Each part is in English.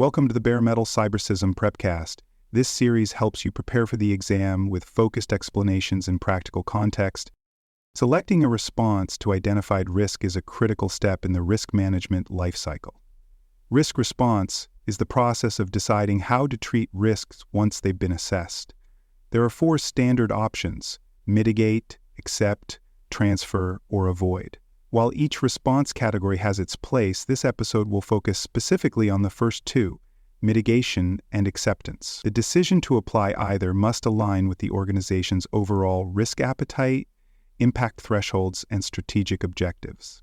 Welcome to the Bare Metal Cybersysm Prepcast. This series helps you prepare for the exam with focused explanations in practical context. Selecting a response to identified risk is a critical step in the risk management lifecycle. Risk response is the process of deciding how to treat risks once they've been assessed. There are 4 standard options: mitigate, accept, transfer, or avoid. While each response category has its place, this episode will focus specifically on the first 2, mitigation and acceptance. The decision to apply either must align with the organization's overall risk appetite, impact thresholds, and strategic objectives.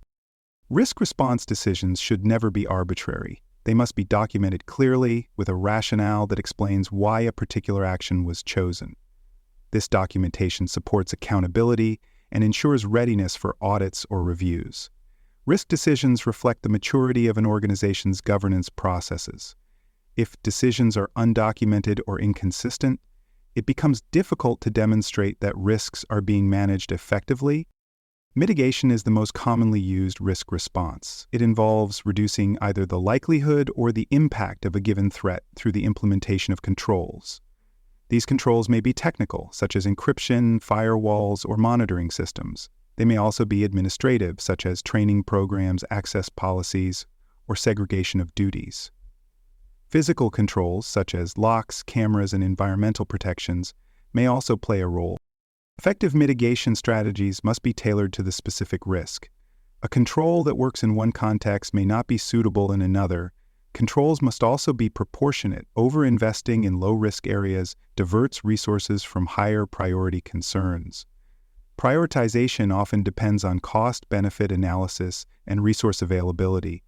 Risk response decisions should never be arbitrary. They must be documented clearly with a rationale that explains why a particular action was chosen. This documentation supports accountability and ensures readiness for audits or reviews. Risk decisions reflect the maturity of an organization's governance processes. If decisions are undocumented or inconsistent, it becomes difficult to demonstrate that risks are being managed effectively. Mitigation is the most commonly used risk response. It involves reducing either the likelihood or the impact of a given threat through the implementation of controls. These controls may be technical, such as encryption, firewalls, or monitoring systems. They may also be administrative, such as training programs, access policies, or segregation of duties. Physical controls, such as locks, cameras, and environmental protections, may also play a role. Effective mitigation strategies must be tailored to the specific risk. A control that works in one context may not be suitable in another. Controls must also be proportionate. Over-investing in low-risk areas diverts resources from higher priority concerns. Prioritization often depends on cost-benefit analysis and resource availability.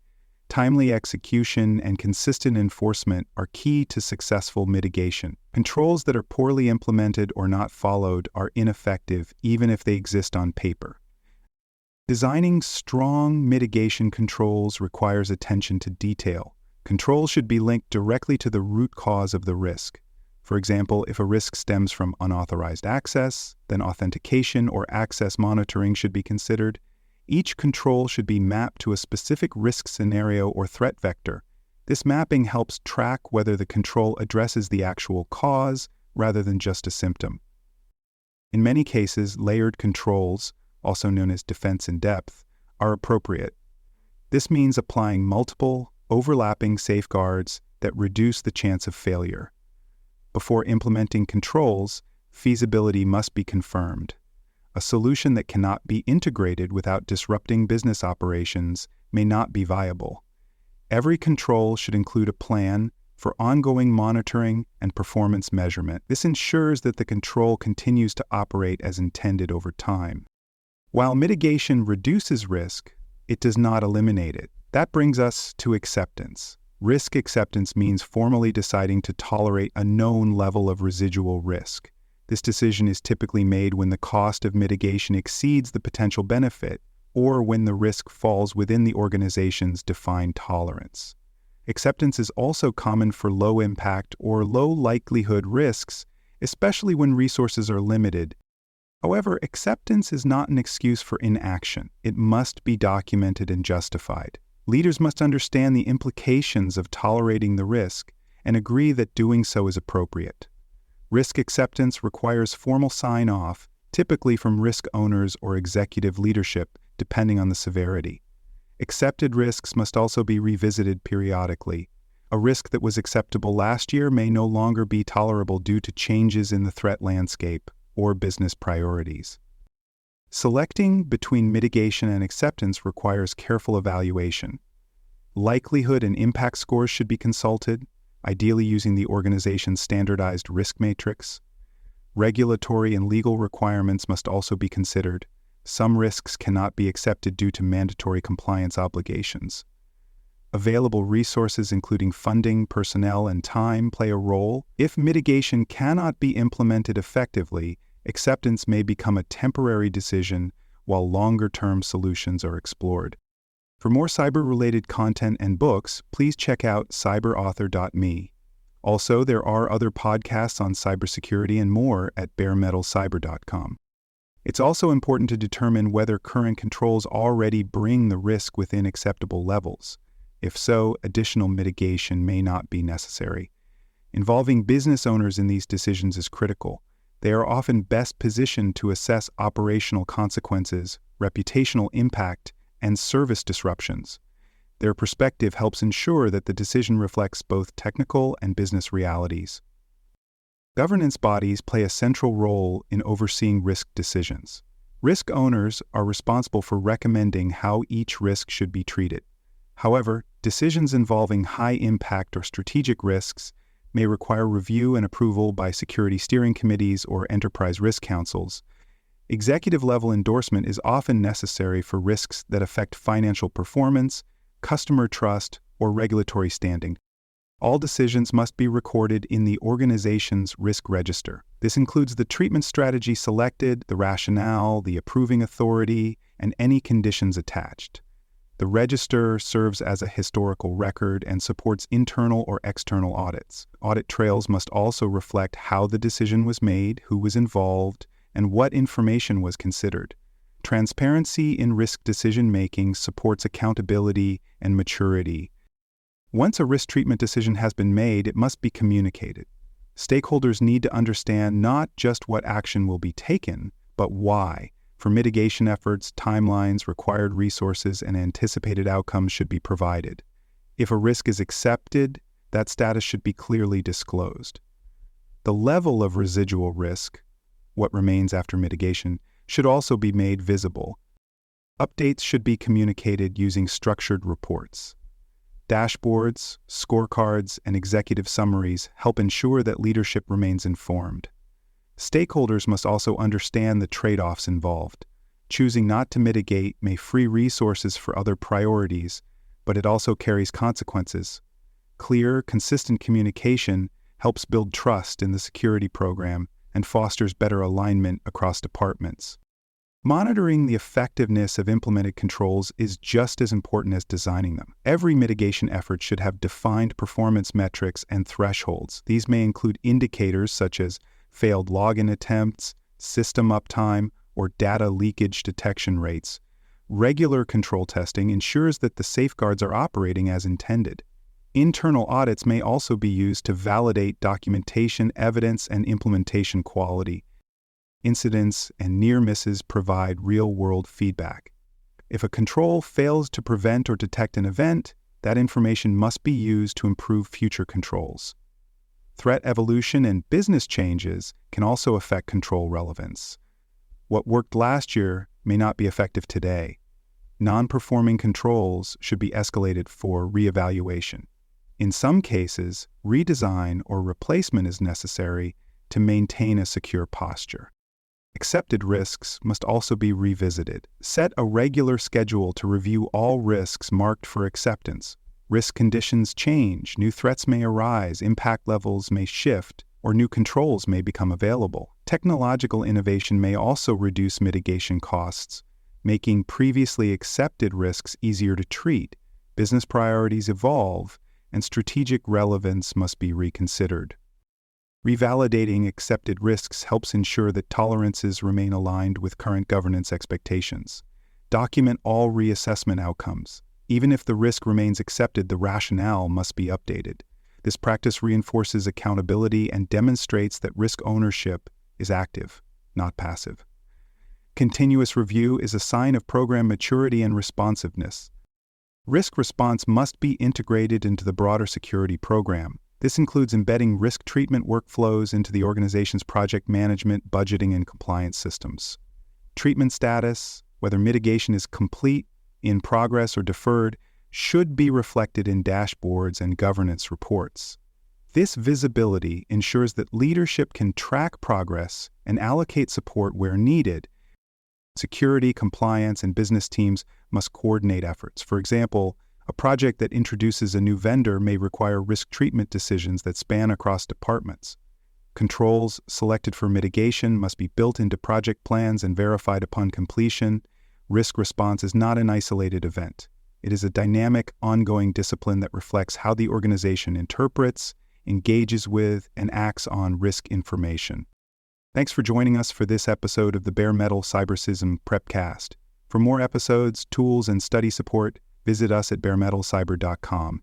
Timely execution and consistent enforcement are key to successful mitigation. Controls that are poorly implemented or not followed are ineffective even if they exist on paper. Designing strong mitigation controls requires attention to detail. Controls should be linked directly to the root cause of the risk. For example, if a risk stems from unauthorized access, then authentication or access monitoring should be considered. Each control should be mapped to a specific risk scenario or threat vector. This mapping helps track whether the control addresses the actual cause rather than just a symptom. In many cases, layered controls, also known as defense in depth, are appropriate. This means applying multiple, overlapping safeguards that reduce the chance of failure. Before implementing controls, feasibility must be confirmed. A solution that cannot be integrated without disrupting business operations may not be viable. Every control should include a plan for ongoing monitoring and performance measurement. This ensures that the control continues to operate as intended over time. While mitigation reduces risk, it does not eliminate it. That brings us to acceptance. Risk acceptance means formally deciding to tolerate a known level of residual risk. This decision is typically made when the cost of mitigation exceeds the potential benefit, or when the risk falls within the organization's defined tolerance. Acceptance is also common for low-impact or low-likelihood risks, especially when resources are limited. However, acceptance is not an excuse for inaction. It must be documented and justified. Leaders must understand the implications of tolerating the risk and agree that doing so is appropriate. Risk acceptance requires formal sign-off, typically from risk owners or executive leadership, depending on the severity. Accepted risks must also be revisited periodically. A risk that was acceptable last year may no longer be tolerable due to changes in the threat landscape or business priorities. Selecting between mitigation and acceptance requires careful evaluation. Likelihood and impact scores should be consulted, ideally using the organization's standardized risk matrix. Regulatory and legal requirements must also be considered. Some risks cannot be accepted due to mandatory compliance obligations. Available resources, including funding, personnel, and time, play a role. If mitigation cannot be implemented effectively, acceptance may become a temporary decision while longer-term solutions are explored. For more cyber-related content and books, please check out cyberauthor.me. Also, there are other podcasts on cybersecurity and more at baremetalcyber.com. It's also important to determine whether current controls already bring the risk within acceptable levels. If so, additional mitigation may not be necessary. Involving business owners in these decisions is critical. They are often best positioned to assess operational consequences, reputational impact, and service disruptions. Their perspective helps ensure that the decision reflects both technical and business realities. Governance bodies play a central role in overseeing risk decisions. Risk owners are responsible for recommending how each risk should be treated. However, decisions involving high impact or strategic risks may require review and approval by security steering committees or enterprise risk councils. Executive-level endorsement is often necessary for risks that affect financial performance, customer trust, or regulatory standing. All decisions must be recorded in the organization's risk register. This includes the treatment strategy selected, the rationale, the approving authority, and any conditions attached. The register serves as a historical record and supports internal or external audits. Audit trails must also reflect how the decision was made, who was involved, and what information was considered. Transparency in risk decision-making supports accountability and maturity. Once a risk treatment decision has been made, it must be communicated. Stakeholders need to understand not just what action will be taken, but why. For mitigation efforts, timelines, required resources, and anticipated outcomes should be provided. If a risk is accepted, that status should be clearly disclosed. The level of residual risk, what remains after mitigation, should also be made visible. Updates should be communicated using structured reports. Dashboards, scorecards, and executive summaries help ensure that leadership remains informed. Stakeholders must also understand the trade-offs involved. Choosing not to mitigate may free resources for other priorities, but it also carries consequences. Clear, consistent communication helps build trust in the security program and fosters better alignment across departments. Monitoring the effectiveness of implemented controls is just as important as designing them. Every mitigation effort should have defined performance metrics and thresholds. These may include indicators such as failed login attempts, system uptime, or data leakage detection rates. Regular control testing ensures that the safeguards are operating as intended. Internal audits may also be used to validate documentation, evidence, and implementation quality. Incidents and near misses provide real-world feedback. If a control fails to prevent or detect an event, that information must be used to improve future controls. Threat evolution and business changes can also affect control relevance. What worked last year may not be effective today. Non-performing controls should be escalated for reevaluation. In some cases, redesign or replacement is necessary to maintain a secure posture. Accepted risks must also be revisited. Set a regular schedule to review all risks marked for acceptance. Risk conditions change, new threats may arise, impact levels may shift, or new controls may become available. Technological innovation may also reduce mitigation costs, making previously accepted risks easier to treat. Business priorities evolve, and strategic relevance must be reconsidered. Revalidating accepted risks helps ensure that tolerances remain aligned with current governance expectations. Document all reassessment outcomes. Even if the risk remains accepted, the rationale must be updated. This practice reinforces accountability and demonstrates that risk ownership is active, not passive. Continuous review is a sign of program maturity and responsiveness. Risk response must be integrated into the broader security program. This includes embedding risk treatment workflows into the organization's project management, budgeting, and compliance systems. Treatment status, whether mitigation is complete, in progress, or deferred, should be reflected in dashboards and governance reports. This visibility ensures that leadership can track progress and allocate support where needed. Security, compliance, and business teams must coordinate efforts. For example, a project that introduces a new vendor may require risk treatment decisions that span across departments. Controls selected for mitigation must be built into project plans and verified upon completion. Risk response is not an isolated event. It is a dynamic, ongoing discipline that reflects how the organization interprets, engages with, and acts on risk information. Thanks for joining us for this episode of the Bare Metal Cybersystem Prepcast. For more episodes, tools, and study support, Visit us at baremetalcyber.com.